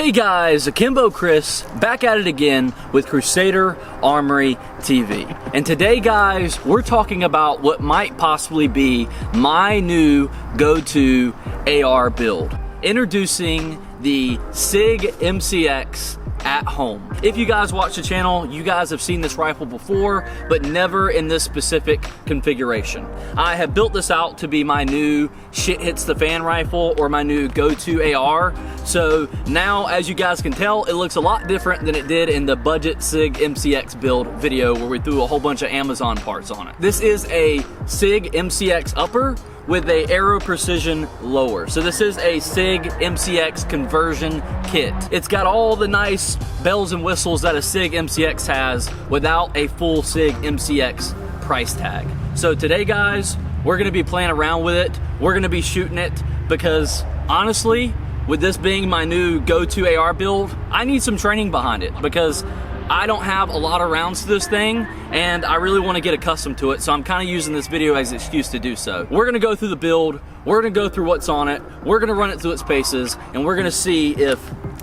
Hey guys, Akimbo Chris, back at it again with Crusader Armory TV. And today guys, we're talking about what might possibly be my new go-to AR build. Introducing the SIG MCX at home. If you guys watch the channel, you guys have seen this rifle before, but never in this specific configuration. I have built this out to be my new shit hits the fan rifle or my new go-to AR. So now, as you guys can tell, it looks a lot different than it did in the budget SIG MCX build video where we threw a whole bunch of Amazon parts on it. This is a SIG MCX upper with a Aero Precision lower. So this is a SIG MCX conversion kit. It's got all the nice bells and whistles that a SIG MCX has without a full SIG MCX price tag. So today guys, we're gonna be playing around with it. We're gonna be shooting it because honestly, with this being my new go-to AR build, I need some training behind it because I don't have a lot of rounds to this thing and I really want to get accustomed to it, so I'm kind of using this video as an excuse to do so. We're going to go through the build, we're going to go through what's on it, we're going to run it through its paces, and we're going to see if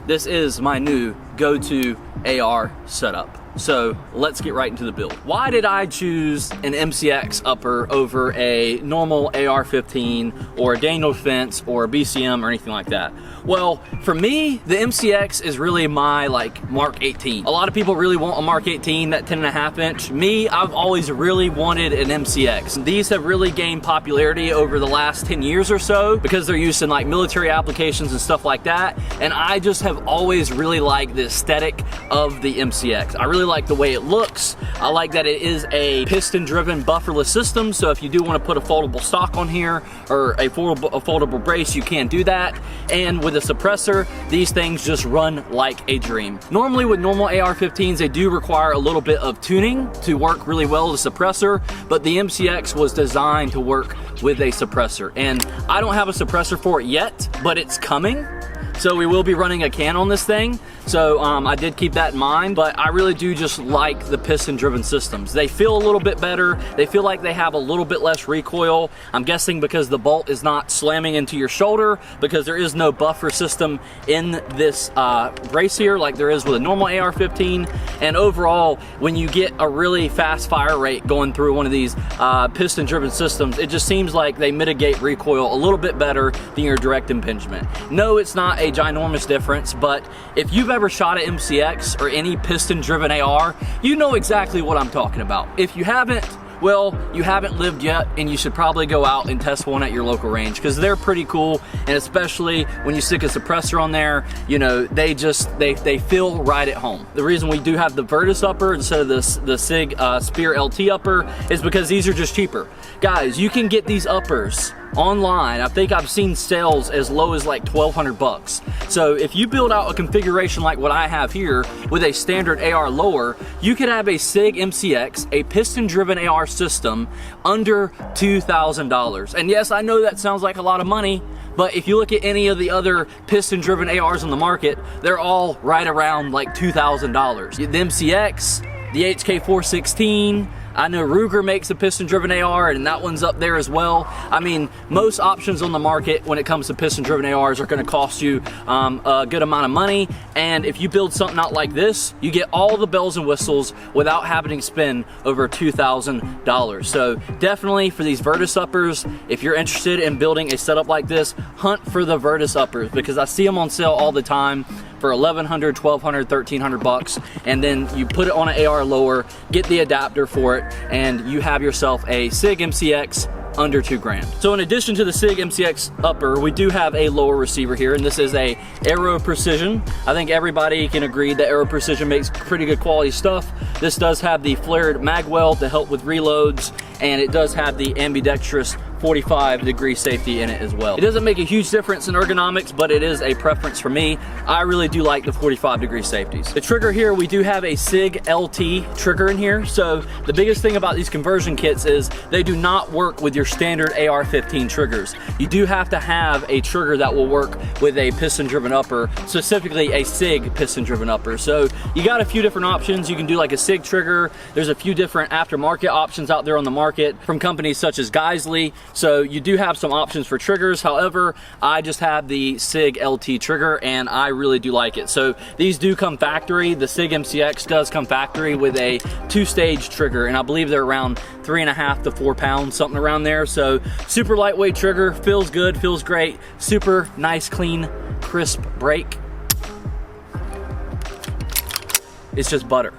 this is my new go-to AR setup. So let's get right into the build. Why did I choose an MCX upper over a normal AR-15 or a Daniel Defense or a BCM or anything like that? Well, for me, the MCX is really my like Mark 18. A lot of people really want a Mark 18, that 10.5 inch. Me, I've always really wanted an MCX. These have really gained popularity over the last 10 years or so because they're used in like military applications and stuff like that. And I just have always really liked the aesthetic of the MCX. I really like the way it looks. I like that it is a piston driven bufferless system, so if you do want to put a foldable stock on here or a foldable brace, you can do that. And with a suppressor, these things just run like a dream. Normally with normal AR-15s, they do require a little bit of tuning to work really well with the suppressor, but the MCX was designed to work with a suppressor. And I don't have a suppressor for it yet, but it's coming. So we will be running a can on this thing. So I did keep that in mind, but I really do just like the piston driven systems. They feel a little bit better. They feel like they have a little bit less recoil. I'm guessing because the bolt is not slamming into your shoulder because there is no buffer system in this brace here like there is with a normal AR-15. And overall, when you get a really fast fire rate going through one of these piston driven systems, it just seems like they mitigate recoil a little bit better than your direct impingement. No, it's not a ginormous difference, but if you've ever shot an MCX or any piston driven AR, you know exactly what I'm talking about. If you haven't, well, you haven't lived yet, and you should probably go out and test one at your local range because they're pretty cool. And especially when you stick a suppressor on there, you know, they feel right at home. The reason we do have the Virtus upper instead of the SIG Spear LT upper is because these are just cheaper. Guys, you can get these uppers online. I think I've seen sales as low as like 1,200 bucks. So if you build out a configuration like what I have here with a standard AR lower, you could have a SIG MCX, a piston driven AR system under $2,000. And yes, I know that sounds like a lot of money, but if you look at any of the other piston driven ARs on the market, they're all right around like $2,000. The MCX, the HK416, I know Ruger makes a piston-driven AR, and that one's up there as well. I mean, most options on the market when it comes to piston-driven ARs are going to cost you a good amount of money, and if you build something out like this, you get all the bells and whistles without having to spend over $2,000. So definitely for these Virtus uppers, if you're interested in building a setup like this, hunt for the Virtus uppers because I see them on sale all the time for $1,100, $1,200, $1,300 bucks, and then you put it on an AR lower, get the adapter for it, and you have yourself a SIG MCX under $2,000. So in addition to the SIG MCX upper, we do have a lower receiver here, and this is a Aero Precision. I think everybody can agree that Aero Precision makes pretty good quality stuff. This does have the flared mag well to help with reloads, and it does have the ambidextrous 45-degree safety in it as well. It doesn't make a huge difference in ergonomics, but it is a preference for me. I really do like the 45-degree safeties. The trigger here, we do have a SIG LT trigger in here. So the biggest thing about these conversion kits is they do not work with your standard AR-15 triggers. You do have to have a trigger that will work with a piston-driven upper, specifically a SIG piston-driven upper. So you got a few different options. You can do like a SIG trigger. There's a few different aftermarket options out there on the market from companies such as Geisley. So you do have some options for triggers. However, I just have the SIG LT trigger and I really do like it. So these do come factory. The SIG MCX does come factory with a 2-stage trigger, and I believe they're around 3.5 to 4 pounds, something around there. So super lightweight trigger, feels good, feels great, super nice, clean, crisp brake. It's just butter.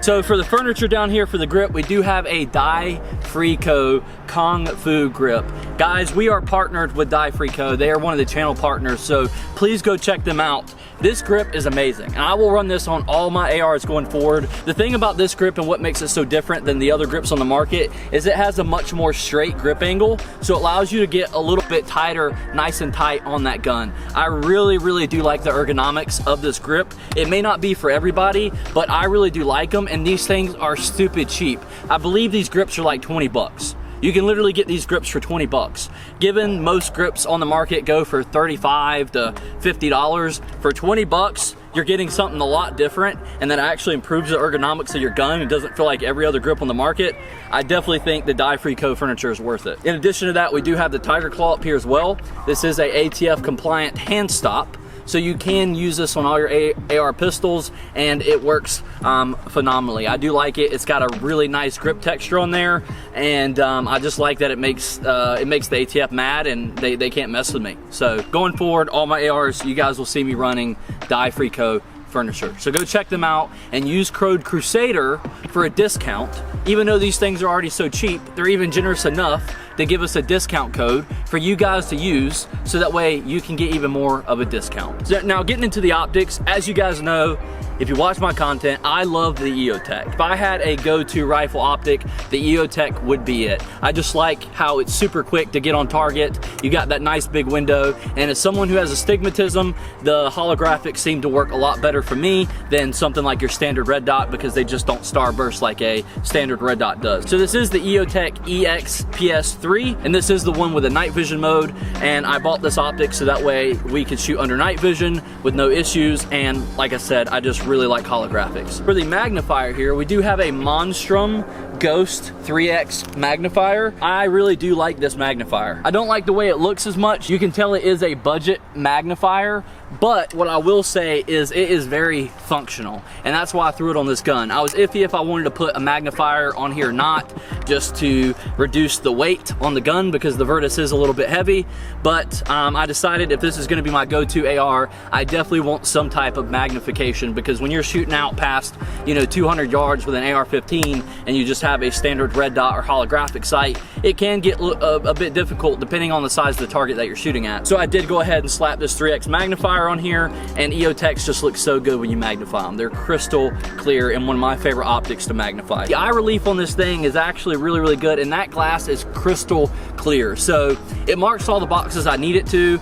So for the furniture down here for the grip, we do have a Die-Free Co. Kung Fu grip. Guys, we are partnered with Die-Free Co. They are one of the channel partners, so please go check them out. This grip is amazing, and I will run this on all my ARs going forward. The thing about this grip and what makes it so different than the other grips on the market is it has a much more straight grip angle, so it allows you to get a little bit tighter, nice and tight on that gun. I really do like the ergonomics of this grip. It may not be for everybody, but I really do like them, and these things are stupid cheap. I believe these grips are like 20 bucks. You can literally get these grips for 20 bucks. Given most grips on the market go for $35 to $50, for 20 bucks, you're getting something a lot different and that actually improves the ergonomics of your gun and doesn't feel like every other grip on the market. I definitely think the Die-Free Co. furniture is worth it. In addition to that, we do have the Tiger Claw up here as well. This is a ATF compliant hand stop. So you can use this on all your AR pistols and it works phenomenally. I do like it. It's got a really nice grip texture on there, and I just like that it makes the ATF mad and they can't mess with me. So going forward, all my ARs, you guys will see me running Die-Free Co. furniture. So go check them out and use code Crusader for a discount. Even though these things are already so cheap, they're even generous enough to give us a discount code for you guys to use, so that way you can get even more of a discount. So now getting into the optics, as you guys know, if you watch my content, I love the EOTech. If I had a go-to rifle optic, the EOTech would be it. I just like how it's super quick to get on target. You got that nice big window, and as someone who has astigmatism, the holographics seem to work a lot better for me than something like your standard red dot, because they just don't starburst like a standard red dot does. So this is the EOTech EXPS-3, and this is the one with a night vision mode, and I bought this optic so that way we could shoot under night vision with no issues, and like I said, I just really like holographics. For the magnifier here, we do have a Monstrum Ghost 3X magnifier. I really do like this magnifier. I don't like the way it looks as much. You can tell it is a budget magnifier, but what I will say is it is very functional, and that's why I threw it on this gun. I was iffy if I wanted to put a magnifier on here or not, just to reduce the weight on the gun because the Virtus is a little bit heavy, but I decided if this is going to be my go-to AR, I definitely want some type of magnification, because when you're shooting out past 200 yards with an AR-15 and you just have a standard red dot or holographic sight, it can get a bit difficult depending on the size of the target that you're shooting at. So I did go ahead and slap this 3X magnifier on here, and EOTechs just look so good when you magnify them. They're crystal clear and one of my favorite optics to magnify. The eye relief on this thing is actually really good, and that glass is crystal clear. So it marks all the boxes I need it to.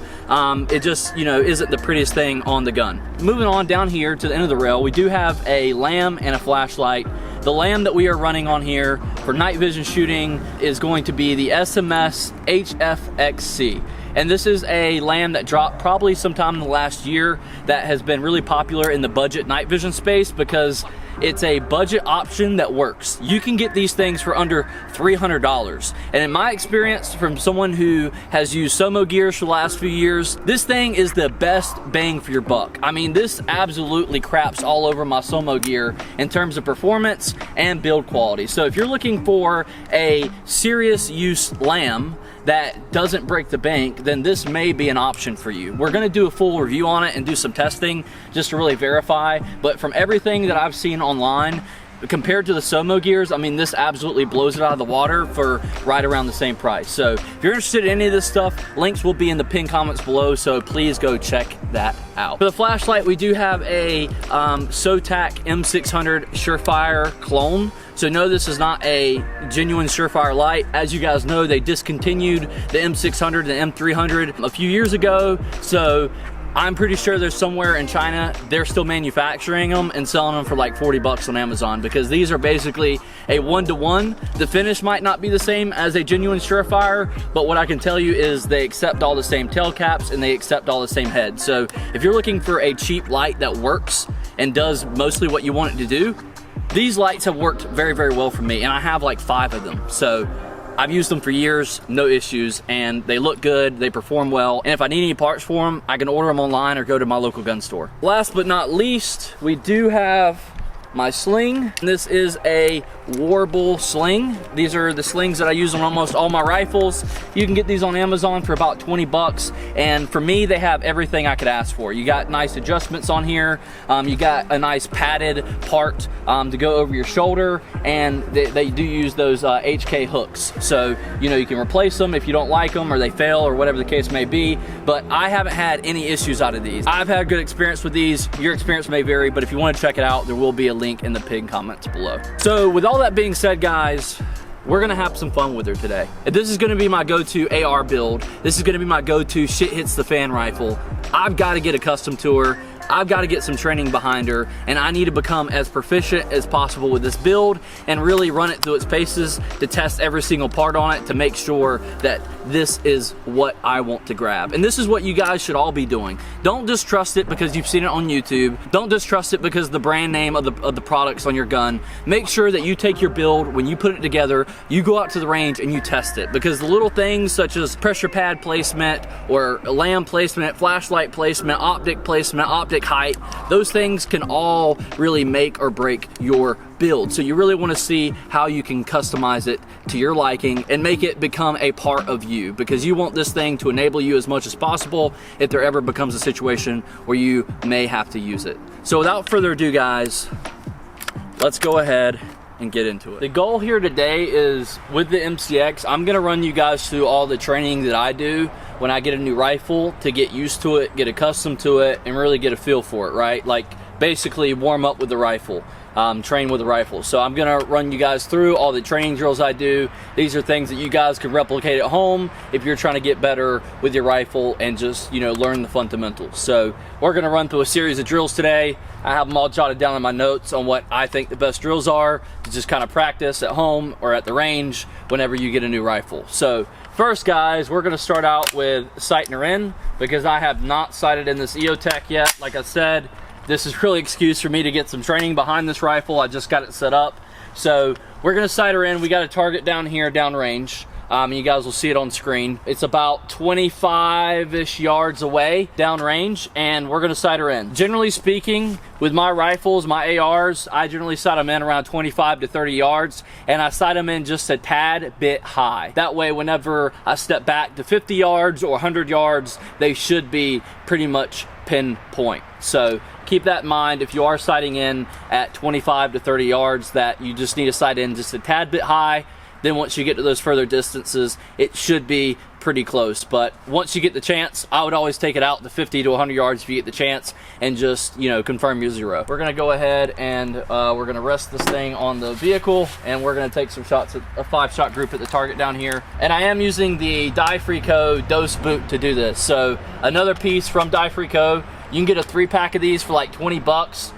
It just, isn't the prettiest thing on the gun. Moving on down here to the end of the rail, we do have a lamp and a flashlight. The lamp that we are running on here for night vision shooting is going to be the SMS HFXC. And this is a lamp that dropped probably sometime in the last year that has been really popular in the budget night vision space because it's a budget option that works. You can get these things for under $300. And in my experience, from someone who has used Somo gears for the last few years, this thing is the best bang for your buck. I mean, this absolutely craps all over my Somo gear in terms of performance and build quality. So if you're looking for a serious use lamp that doesn't break the bank, then this may be an option for you. We're gonna do a full review on it and do some testing just to really verify, but from everything that I've seen online, compared to the Somo gears, I mean, this absolutely blows it out of the water for right around the same price. So if you're interested in any of this stuff, links will be in the pinned comments below, so please go check that out. For the flashlight, we do have a SOTAC M600 SureFire clone. So no, this is not a genuine SureFire light. As you guys know, they discontinued the M600 and the M300 a few years ago. So I'm pretty sure there's somewhere in China, they're still manufacturing them and selling them for like 40 bucks on Amazon, because these are basically a one-to-one. The finish might not be the same as a genuine SureFire, but what I can tell you is they accept all the same tail caps and they accept all the same heads. So if you're looking for a cheap light that works and does mostly what you want it to do, these lights have worked very well for me, and I have like 5 of them. So I've used them for years, no issues, and they look good, they perform well, and if I need any parts for them, I can order them online or go to my local gun store. Last but not least, we do have my sling. This is a Warble sling. These are the slings that I use on almost all my rifles. You can get these on Amazon for about 20 bucks, and for me, they have everything I could ask for. You got nice adjustments on here. You got a nice padded part to go over your shoulder, and they do use those HK hooks. So, you know, you can replace them if you don't like them or they fail or whatever the case may be, but I haven't had any issues out of these. I've had good experience with these. Your experience may vary, but if you want to check it out, there will be a link in the pinned comments below. So with all that being said, guys, we're gonna have some fun with her today. This is gonna be my go-to AR build. This is gonna be my go-to shit hits the fan rifle. I've got to get accustomed to her. I've got to get some training behind her, and I need to become as proficient as possible with this build and really run it through its paces to test every single part on it to make sure that this is what I want to grab. And this is what you guys should all be doing. Don't just trust it because you've seen it on YouTube. Don't just trust it because the brand name of the products on your gun. Make sure that you take your build, when you put it together, you go out to the range and you test it, because the little things such as pressure pad placement or lamp placement, flashlight placement, optic placement, optic height, those things can all really make or break your build. So you really want to see how you can customize it to your liking and make it become a part of you, because you want this thing to enable you as much as possible if there ever becomes a situation where you may have to use it. So without further ado, guys, let's go ahead and get into it. The goal here today is, with the MCX, I'm gonna run you guys through all the training that I do when I get a new rifle to get used to it, get accustomed to it, and really get a feel for it, right? Like basically warm up with the rifle, train with the rifle. So I'm gonna run you guys through all the training drills I do. These are things that you guys can replicate at home if you're trying to get better with your rifle and just, you know, learn the fundamentals. So we're gonna run through a series of drills today. I have them all jotted down in my notes on what I think the best drills are to just kind of practice at home or at the range whenever you get a new rifle. So first, guys, we're gonna start out with sighting her in, because I have not sighted in this EOTech yet. Like I said, this is really an excuse for me to get some training behind this rifle. I just got it set up. So we're gonna sight her in. We got a target down here, downrange. You guys will see it on screen. It's about 25-ish yards away downrange, and we're gonna sight her in. Generally speaking, with my rifles, my ARs, I generally sight them in around 25 to 30 yards, and I sight them in just a tad bit high. That way, whenever I step back to 50 yards or 100 yards, they should be pretty much pinpoint. So keep that in mind if you are sighting in at 25 to 30 yards, that you just need to sight in just a tad bit high. Then once you get to those further distances, it should be pretty close. But once you get the chance, I would always take it out to 50 to 100 yards if you get the chance, and just, you know, confirm your zero. We're gonna go ahead and we're gonna rest this thing on the vehicle, and we're gonna take some shots at a 5-shot group at the target down here. And I am using the Die Free Co. Dose Boot to do this. So another piece from Die Free Co. You can get a 3-pack of these for like 20 bucks.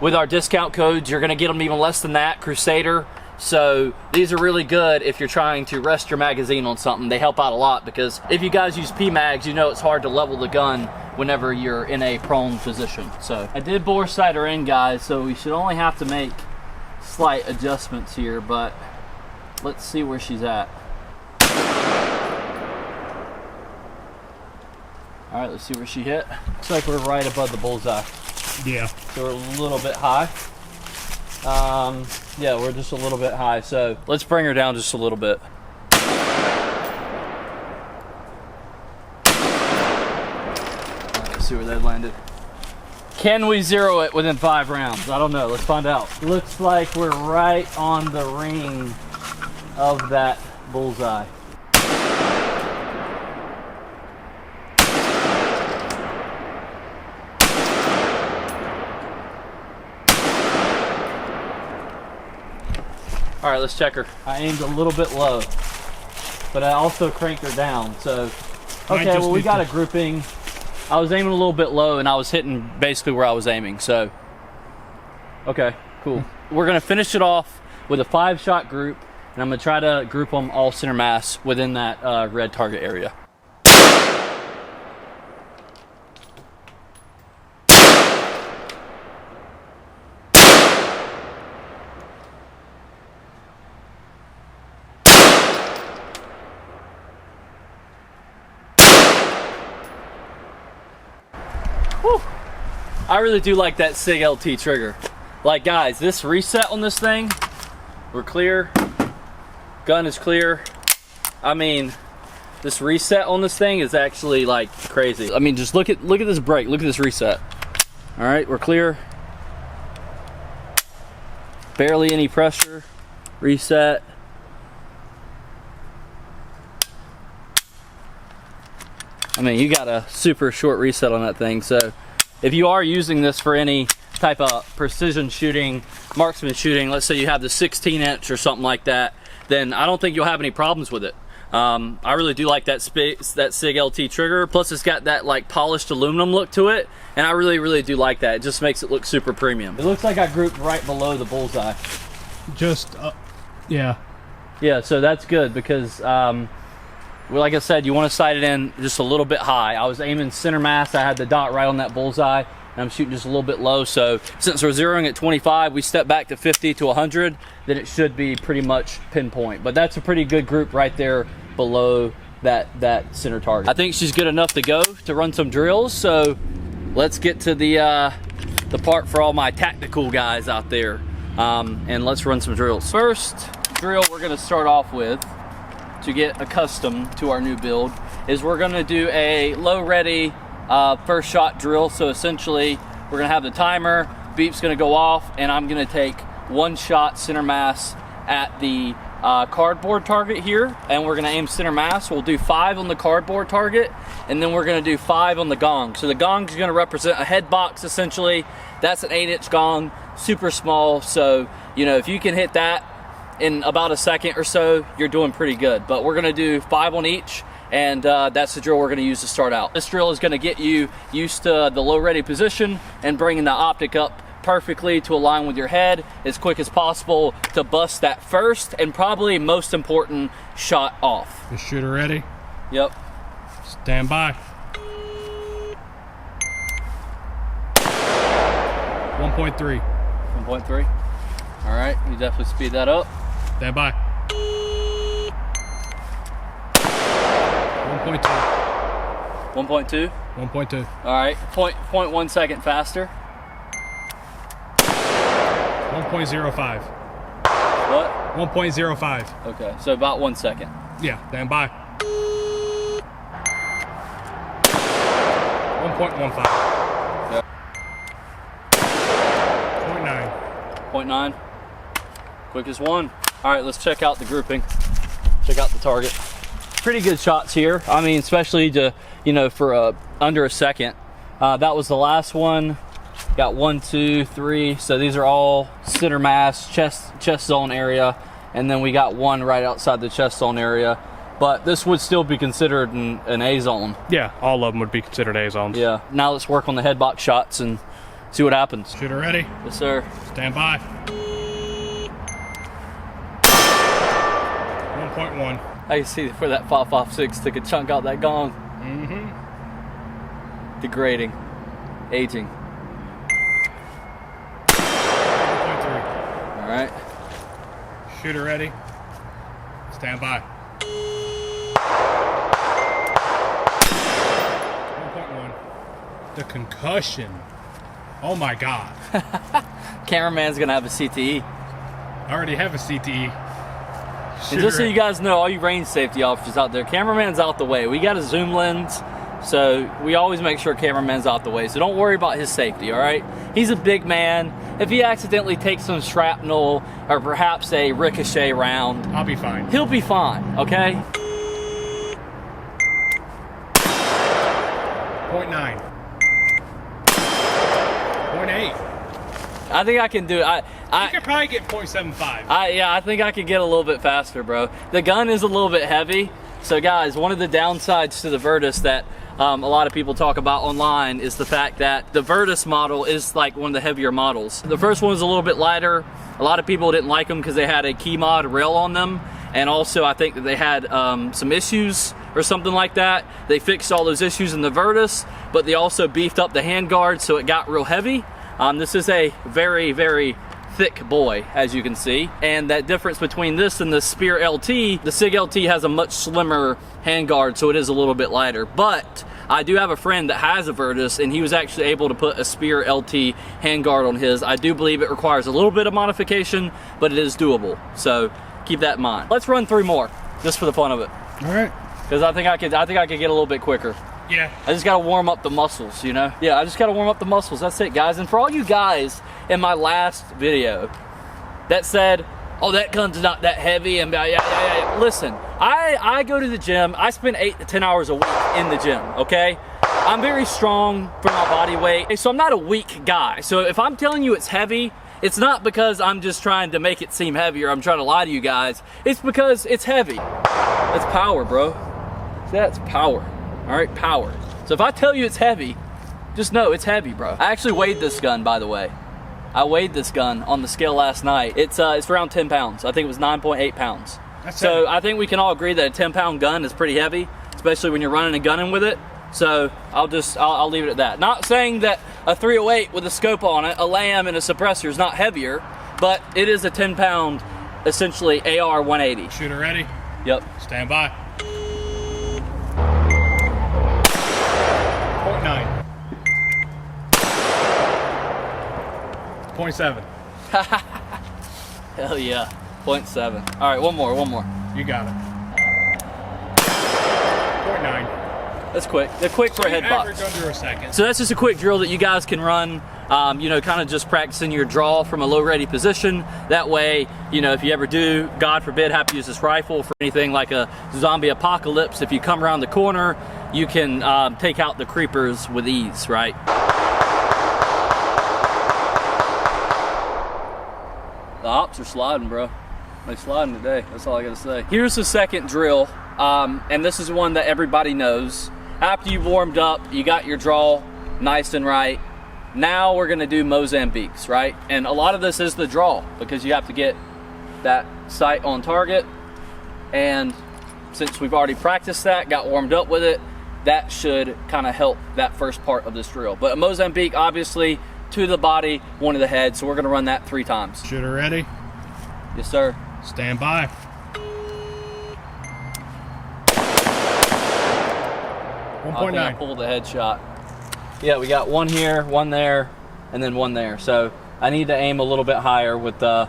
With our discount codes, you're gonna get them even less than that, Crusader. So these are really good if you're trying to rest your magazine on something. They help out a lot, because if you guys use PMags, you know it's hard to level the gun whenever you're in a prone position. So I did bore sight her in, guys, so we should only have to make slight adjustments here, but let's see where she's at. All right, let's see where she hit. Looks like we're right above the bullseye. Yeah. So we're a little bit high. Yeah, we're just a little bit high, so let's bring her down just a little bit. Let's see where that landed. Can we zero it within 5 rounds? I don't know, let's find out. Looks like we're right on the ring of that bullseye. All right, let's check her. I aimed a little bit low, but I also cranked her down. So, okay, well, we got a grouping. I was aiming a little bit low, and I was hitting basically where I was aiming. So, okay, cool. We're gonna finish it off with a 5-shot group, and I'm gonna try to group them all center mass within that red target area. Whew. I really do like that SIG LT trigger. Like guys, this reset on this thing, we're clear, gun is clear. I mean, this reset on this thing is actually like crazy. I mean, just look at this brake, look at this reset. All right, we're clear. Barely any pressure, reset. I mean, you got a super short reset on that thing. So if you are using this for any type of precision shooting, marksman shooting, let's say you have the 16-inch or something like that, then I don't think you'll have any problems with it. I really do like that SIG LT trigger. Plus it's got that like polished aluminum look to it, and I really do like that. It just makes it look super premium. It looks like I grouped right below the bullseye. Just yeah, so that's good because well, like I said, you want to sight it in just a little bit high. I was aiming center mass. I had the dot right on that bullseye, and I'm shooting just a little bit low. So since we're zeroing at 25, we step back to 50 to 100, then it should be pretty much pinpoint. But that's a pretty good group right there below that center target. I think she's good enough to go to run some drills. So let's get to the part for all my tactical guys out there, and let's run some drills. First drill we're going to start off with, to get accustomed to our new build, is we're going to do a low ready first shot drill. So essentially we're going to have the timer, beep's going to go off, and I'm going to take one shot center mass at the cardboard target here, and we're going to aim center mass. We'll do 5 on the cardboard target, and then we're going to do 5 on the gong. So the gong is going to represent a head box essentially. That's an 8-inch gong, super small. So you know, if you can hit that in about a second or so, you're doing pretty good. But we're gonna do 5 on each, and that's the drill we're gonna use to start out. This drill is gonna get you used to the low ready position and bringing the optic up perfectly to align with your head as quick as possible to bust that first and probably most important shot off. The shooter ready? Yep. Stand by. 1.3. 1.3. All right, you definitely speed that up. Stand by. 1.2. 1.2. 1.2. All right, 0.1 second faster. 1.05. What? 1.05. Okay, so about 1 second. Yeah, stand by. 1.15. Yep. 0.9. 0.9. Quickest one. All right, let's check out the grouping. Check out the target. Pretty good shots here. I mean, especially to, you know, for under a second. That was the last one. Got 1, 2, 3. So these are all center mass, chest zone area, and then we got one right outside the chest zone area. But this would still be considered an A zone. Yeah, all of them would be considered A zones. Yeah. Now let's work on the head box shots and see what happens. Shooter ready? Yes, sir. Stand by. 1.1. I can see where that 5.56 took a chunk out that gong. Mm-hmm. Degrading. Aging. 1.3. All right. Shooter ready? Stand by. 1.1. The concussion. Oh my God. Cameraman's gonna have a CTE. I already have a CTE. And just so you guys know, all you range safety officers out there, cameraman's out the way. We got a zoom lens, so we always make sure cameraman's out the way. So don't worry about his safety, all right? He's a big man. If he accidentally takes some shrapnel or perhaps a ricochet round, I'll be fine. He'll be fine, okay? 0.9. 0.8. I think I can do it. You could probably get 0.75. Yeah, I think I could get a little bit faster, bro. The gun is a little bit heavy. So guys, one of the downsides to the Virtus that a lot of people talk about online is the fact that the Virtus model is like one of the heavier models. The first one was a little bit lighter. A lot of people didn't like them because they had a key mod rail on them. And also I think that they had some issues or something like that. They fixed all those issues in the Virtus, but they also beefed up the handguard so it got real heavy. This is a very, very thick boy, as you can see. And that difference between this and the Spear LT, the SIG LT has a much slimmer handguard, so it is a little bit lighter. But I do have a friend that has a Virtus, and he was actually able to put a Spear LT handguard on his. I do believe it requires a little bit of modification, but it is doable. So keep that in mind. Let's run 3 more, just for the fun of it. All right. Because I think I could get a little bit quicker. Yeah. I just gotta warm up the muscles, you know? Yeah, I just gotta warm up the muscles. That's it, guys. And for all you guys in my last video that said, oh, that gun's not that heavy, and yeah. Listen, I go to the gym. I spend 8 to 10 hours a week in the gym, okay? I'm very strong for my body weight, so I'm not a weak guy. So if I'm telling you it's heavy, it's not because I'm just trying to make it seem heavier. I'm trying to lie to you guys. It's because it's heavy. That's power, bro. That's power. All right, power. So if I tell you it's heavy, just know it's heavy, bro. I actually weighed this gun, by the way. I weighed this gun on the scale last night. It's around 10 pounds. I think it was 9.8 pounds. So heavy. I think we can all agree that a 10-pound gun is pretty heavy, especially when you're running and gunning with it. So I'll leave it at that. Not saying that a 308 with a scope on it, a LAM and a suppressor is not heavier, but it is a 10-pound, essentially AR 180. Shooter ready? Yep. Stand by. 0.9. 0.7. Hell yeah. 0.7. All right, one more. You got it. 0.9. That's quick. They're quick for a head box. Average under a second. So that's just a quick drill that you guys can run, you know, kind of just practicing your draw from a low ready position. That way, you know, if you ever do, God forbid, have to use this rifle for anything like a zombie apocalypse, if you come around the corner, you can take out the creepers with ease, right? The ops are sliding, bro. They're sliding today. That's all I gotta say. Here's the second drill, and this is one that everybody knows. After you've warmed up, you got your draw nice and right. Now we're gonna do Mozambiques, right? And a lot of this is the draw because you have to get that sight on target. And since we've already practiced that, got warmed up with it, that should kind of help that first part of this drill. But a Mozambique, obviously, 2 to the body, 1 to the head. So we're gonna run that 3 times. Shooter ready? Yes, sir. Stand by. 1.9. I pulled the headshot. Yeah, we got 1 here, 1 there, and then 1 there. So I need to aim a little bit higher with the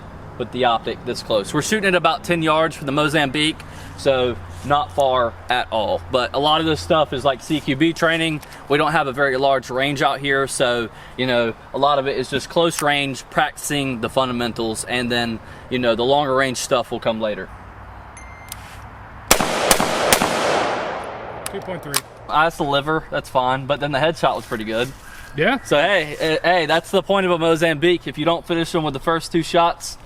optic this close. We're shooting at about 10 yards for the Mozambique, so not far at all. But a lot of this stuff is like CQB training. We don't have a very large range out here, so you know, a lot of it is just close range, practicing the fundamentals, and then you know, the longer range stuff will come later. 2.3. That's the liver, that's fine, but then the headshot was pretty good. Yeah. So hey, that's the point of a Mozambique. If you don't finish them with the first 2 shots,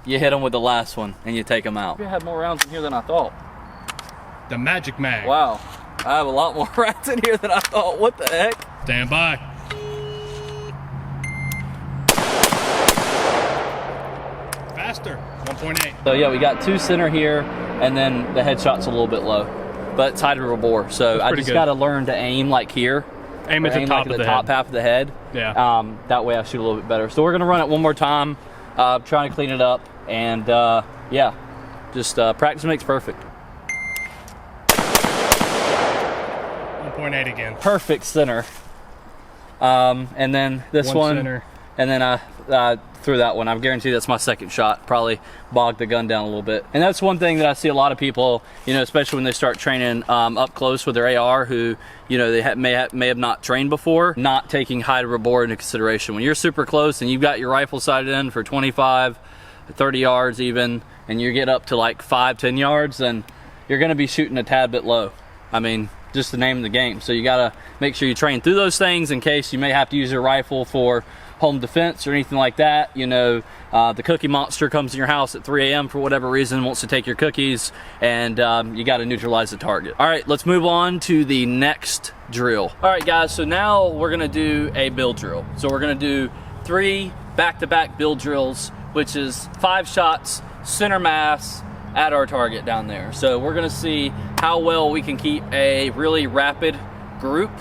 you hit them with the last one and you take them out. You had more rounds in here than I thought. The magic mag. Wow, I have a lot more rounds in here than I thought. What the heck? Stand by. Faster. 1.8. So yeah, we got 2 center here, and then the headshot's a little bit low, but it's high to the bore. So I just got to learn to aim like here. Aim at the top like of the top head. half of the head. Yeah. That way I shoot a little bit better. So we're gonna run it 1 more time, trying to clean it up, and yeah, just practice makes perfect. 1.8 again. Perfect center. And then this one, center. And then I threw that one. I guarantee that's my second shot. Probably bogged the gun down a little bit. And that's one thing that I see a lot of people, you know, especially when they start training up close with their AR, who, you know, they may have not trained before, not taking height of bore into consideration. When you're super close and you've got your rifle sighted in for 25, 30 yards even, and you get up to like 5-10 yards, then you're going to be shooting a tad bit low. I mean, just the name of the game. So you got to make sure you train through those things in case you may have to use your rifle for home defense or anything like that. You know, the cookie monster comes in your house at 3 a.m. for whatever reason, wants to take your cookies, and you got to neutralize the target. All right, let's move on to the next drill. All right, guys, so now we're gonna do a build drill. So we're gonna do 3 back-to-back build drills, which is 5 shots, center mass, at our target down there. So we're gonna see how well we can keep a really rapid group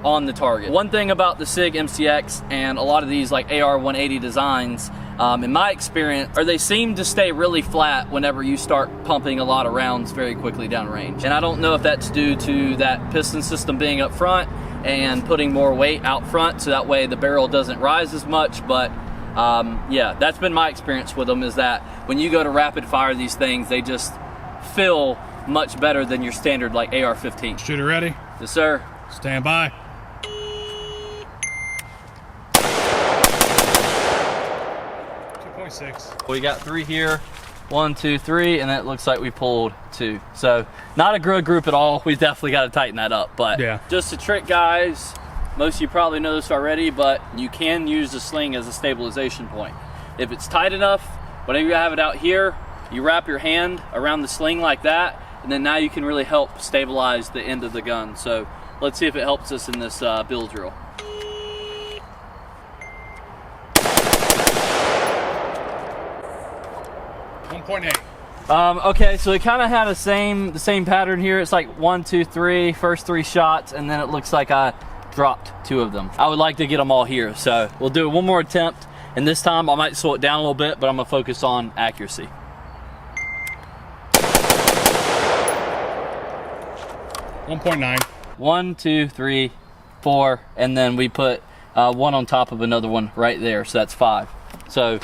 on the target. One thing about the SIG MCX and a lot of these like AR 180 designs, in my experience, or they seem to stay really flat whenever you start pumping a lot of rounds very quickly downrange. And I don't know if that's due to that piston system being up front and putting more weight out front, so that way the barrel doesn't rise as much, but yeah, that's been my experience with them, is that when you go to rapid fire these things, they just feel much better than your standard like AR-15. Shooter ready? Yes, sir. Stand by. We got 3 here, 1, 2, 3, and it looks like we pulled 2. So not a good group at all. We definitely got to tighten that up. But yeah, just a trick, guys. Most of you probably know this already, but you can use the sling as a stabilization point. If it's tight enough, whenever you have it out here, you wrap your hand around the sling like that, and then now you can really help stabilize the end of the gun. So let's see if it helps us in this build drill. Okay, so it kind of had the same pattern here. It's like 1, 2, 3, first 3 shots, and then it looks like I dropped 2 of them. I would like to get them all here, so we'll do one more attempt, and this time I might slow it down a little bit, but I'm gonna focus on accuracy. 1.9. 1, 2, 3, 4, and then we put 1 on top of another one right there, so that's 5. So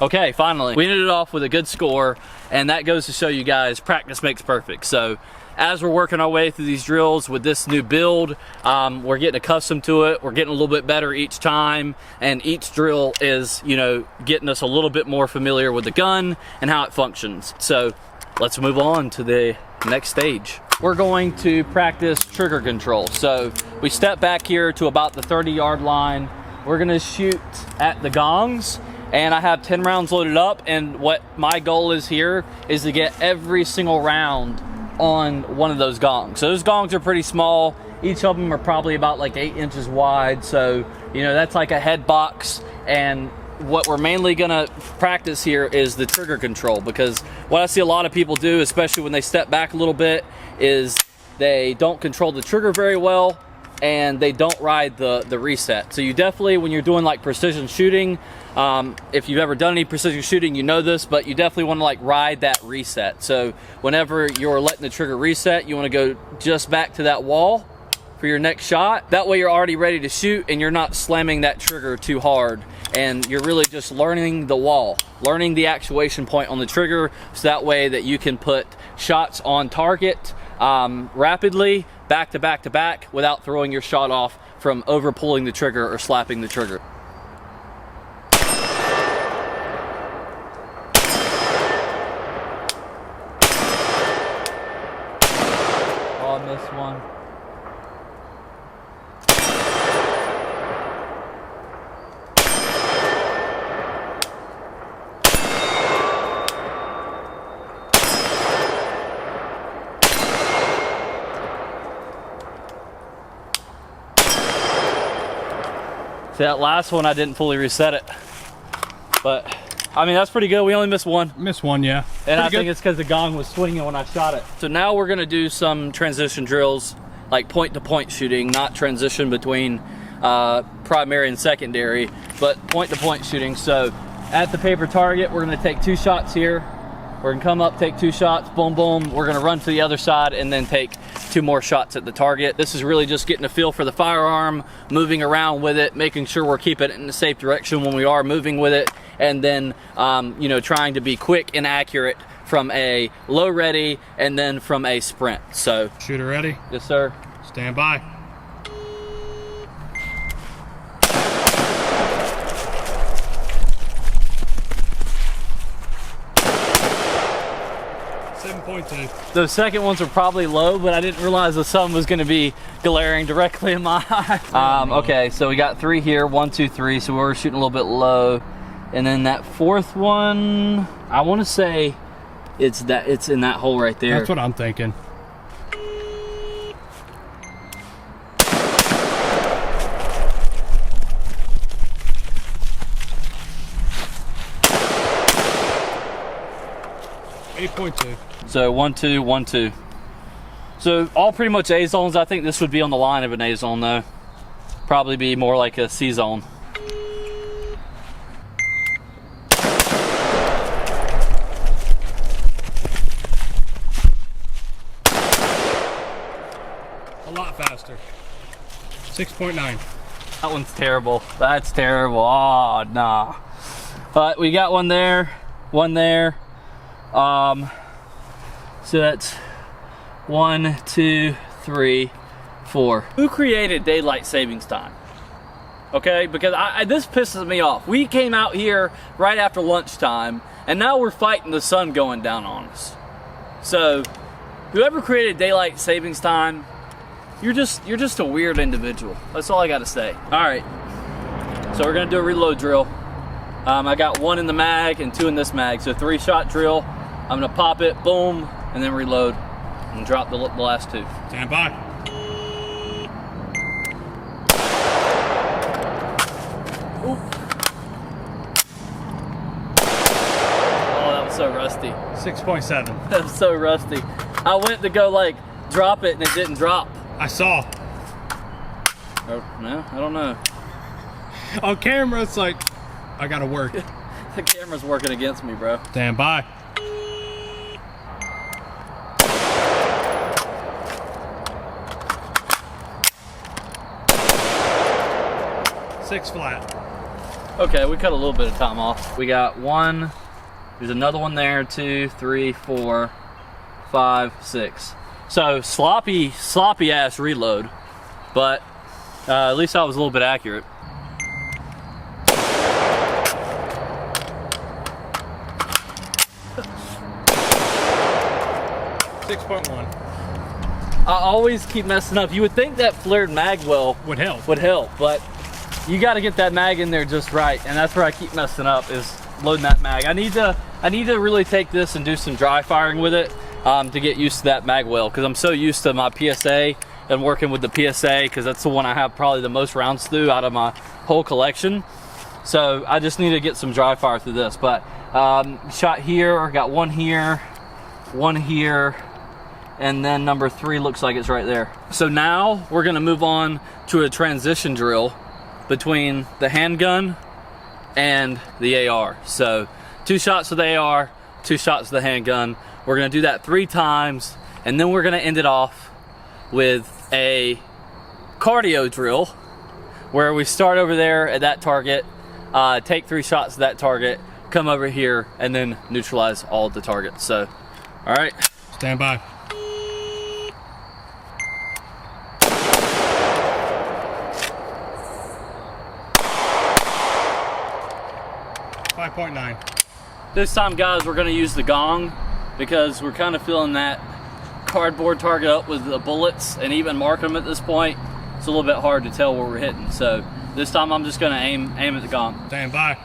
okay, finally, we ended it off with a good score, and that goes to show you guys practice makes perfect. So as we're working our way through these drills with this new build, we're getting accustomed to it. We're getting a little bit better each time, and each drill is, you know, getting us a little bit more familiar with the gun and how it functions. So let's move on to the next stage. We're going to practice trigger control. So we step back here to about the 30-yard line. We're gonna shoot at the gongs, and I have 10 rounds loaded up, and what my goal is here is to get every single round on one of those gongs. So those gongs are pretty small. Each of them are probably about like 8 inches wide. So, you know, that's like a head box. And what we're mainly gonna practice here is the trigger control, because what I see a lot of people do, especially when they step back a little bit, is they don't control the trigger very well, and they don't ride the reset. So you definitely, when you're doing like precision shooting, if you've ever done any precision shooting, you know this, but you definitely want to like ride that reset. So whenever you're letting the trigger reset, you want to go just back to that wall for your next shot. That way you're already ready to shoot, and you're not slamming that trigger too hard, and you're really just learning the wall, learning the actuation point on the trigger, so that way that you can put shots on target rapidly, back to back to back, without throwing your shot off from over pulling the trigger or slapping the trigger. Oh, I missed one. See, that last one I didn't fully reset it, but I mean, that's pretty good. We only missed one. Missed one, yeah. And I think it's because the gong was swinging when I shot it. So now we're gonna do some transition drills, like point-to-point shooting, not transition between primary and secondary, but point-to-point shooting. So at the paper target, we're gonna take 2 shots here. We're gonna come up, take 2 shots, boom, boom. We're gonna run to the other side and then take 2 more shots at the target. This is really just getting a feel for the firearm, moving around with it, making sure we're keeping it in the safe direction when we are moving with it, and then, you know, trying to be quick and accurate from a low ready and then from a sprint. So, shooter ready? Yes, sir. Stand by. 7.2. Those second ones were probably low, but I didn't realize the sun was going to be glaring directly in my eye. Okay, so we got 3 here, 1, 2, 3. So we're shooting a little bit low, and then that 4th one, I want to say it's in that hole right there. That's what I'm thinking. So 1, 2, 1, 2. So all pretty much A zones. I think this would be on the line of an A zone though. Probably be more like a C zone. 6.9. That one's terrible. That's terrible. Oh, nah. But we got one there, one there. So that's 1, 2, 3, 4. Who created daylight savings time? Okay, because this pisses me off. We came out here right after lunchtime, and now we're fighting the sun going down on us. So, whoever created daylight savings time, you're just a weird individual. That's all I gotta say. All right, so we're gonna do a reload drill. I got 1 in the mag and 2 in this mag, so 3-shot drill. I'm gonna pop it, boom, and then reload and drop the last 2. Stand by. Oop. Oh, that was so rusty. 6.7. That was so rusty. I went to go like drop it and it didn't drop. I saw. Oh, no, I don't know. On camera, it's like, I gotta work. The camera's working against me, bro. Stand by. 6 flat. Okay, we cut a little bit of time off. We got 1, there's another one there, 2, 3, 4, 5, 6. So sloppy ass reload, but at least I was a little bit accurate. I always keep messing up. You would think that flared mag well Would help. but you got to get that mag in there just right, and that's where I keep messing up, is loading that mag. I need to really take this and do some dry firing with it to get used to that mag well, because I'm so used to my PSA and working with the PSA, because that's the one I have probably the most rounds through out of my whole collection. So I just need to get some dry fire through this. But shot here, got 1 here, 1 here, and then number 3 looks like it's right there. So now we're gonna move on to a transition drill between the handgun and the AR. So 2 shots with the AR, 2 shots with the handgun. We're gonna do that 3 times, and then we're gonna end it off with a cardio drill where we start over there at that target, take 3 shots at that target, come over here, and then neutralize all of the targets. So, all right. Stand by. 5.9. This time, guys, we're gonna use the gong because we're kind of filling that cardboard target up with the bullets, and even marking them at this point, it's a little bit hard to tell where we're hitting. So this time I'm just gonna aim at the gong. Stand by.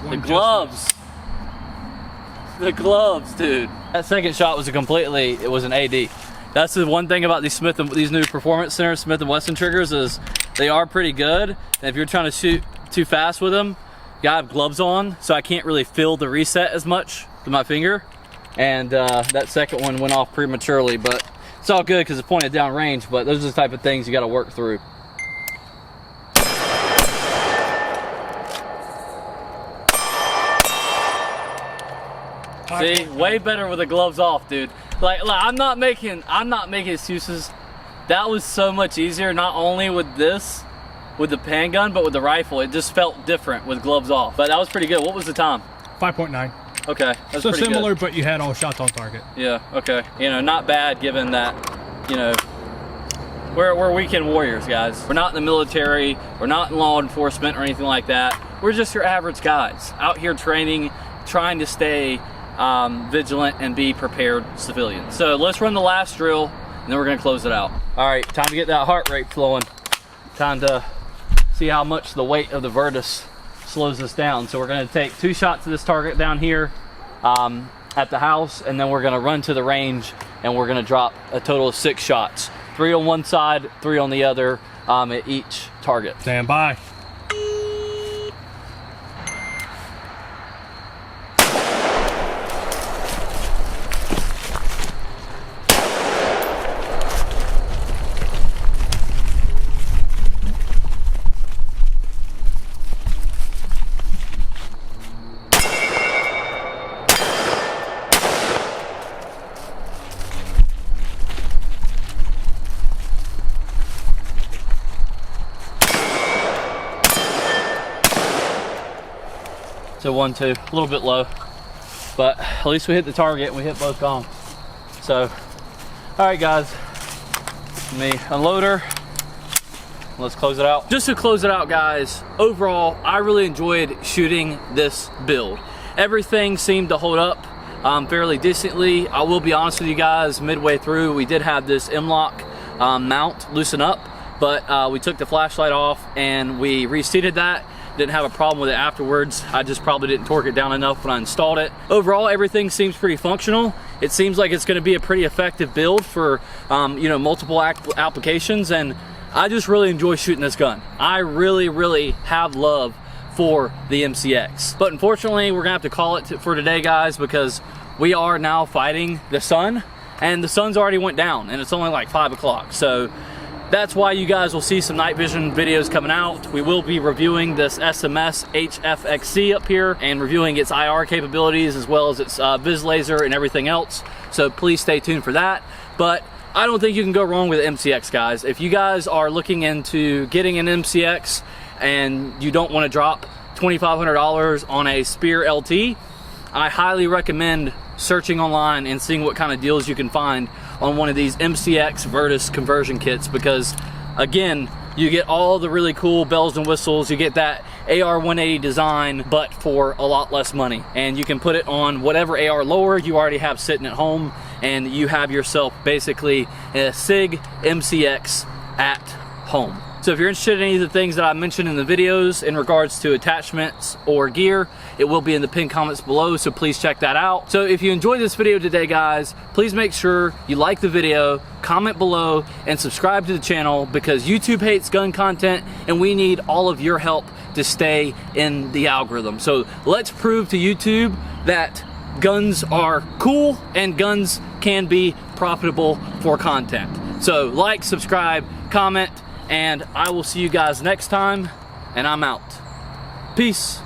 The gloves. The gloves, dude. That second shot was it was an AD. That's the one thing about these new Performance Center Smith & Wesson triggers, is they are pretty good. And if you're trying to shoot too fast with them, you gotta have gloves on, so I can't really feel the reset as much with my finger. And that second one went off prematurely, but it's all good because it's pointed down range, but those are the type of things you gotta work through. See, way better with the gloves off, dude. Like I'm not making excuses. That was so much easier, not only with the handgun, but with the rifle. It just felt different with gloves off. But that was pretty good. What was the time? 5.9. Okay, that's so pretty similar, good. but you had all shots on target. Yeah. Okay. You know, not bad given that. You know, we're weekend warriors, guys. We're not in the military. We're not in law enforcement or anything like that. We're just your average guys out here training, trying to stay vigilant and be prepared civilians. So let's run the last drill, and then we're gonna close it out. All right, time to get that heart rate flowing. Time to see how much the weight of the Virtus slows us down. So we're gonna take 2 shots of this target down here at the house, and then we're gonna run to the range, and we're gonna drop a total of 6 shots. 3 on one side, 3 on the other at each target. Stand by. to 1-2, a little bit low, but at least we hit the target and we hit both gongs. So, all right guys, let me unload her. Let's close it out. Just to close it out guys, overall, I really enjoyed shooting this build. Everything seemed to hold up fairly decently. I will be honest with you guys, midway through, we did have this M-LOK mount loosen up, but we took the flashlight off and we reseated that. Didn't have a problem with it afterwards. I just probably didn't torque it down enough when I installed it. Overall, everything seems pretty functional. It seems like it's gonna be a pretty effective build for you know, multiple applications, and I just really enjoy shooting this gun. I really have love for the MCX. But unfortunately, we're gonna have to call it for today, guys, because we are now fighting the sun, and the sun's already went down, and it's only like 5 o'clock. So that's why you guys will see some night vision videos coming out. We will be reviewing this SMS HFXC up here and reviewing its IR capabilities as well as its vis laser and everything else. So please stay tuned for that. But I don't think you can go wrong with MCX, guys. If you guys are looking into getting an MCX and you don't want to drop $2,500 on a Spear LT, I highly recommend searching online and seeing what kind of deals you can find on one of these MCX Virtus conversion kits, because again, you get all the really cool bells and whistles. You get that AR 180 design, but for a lot less money, and you can put it on whatever AR lower you already have sitting at home, and you have yourself basically a SIG MCX at home. So if you're interested in any of the things that I mentioned in the videos in regards to attachments or gear, it will be in the pinned comments below, so please check that out. So if you enjoyed this video today, guys, please make sure you like the video, comment below, and subscribe to the channel, because YouTube hates gun content and we need all of your help to stay in the algorithm. So let's prove to YouTube that guns are cool and guns can be profitable for content. So like, subscribe, comment, and I will see you guys next time, and I'm out. Peace.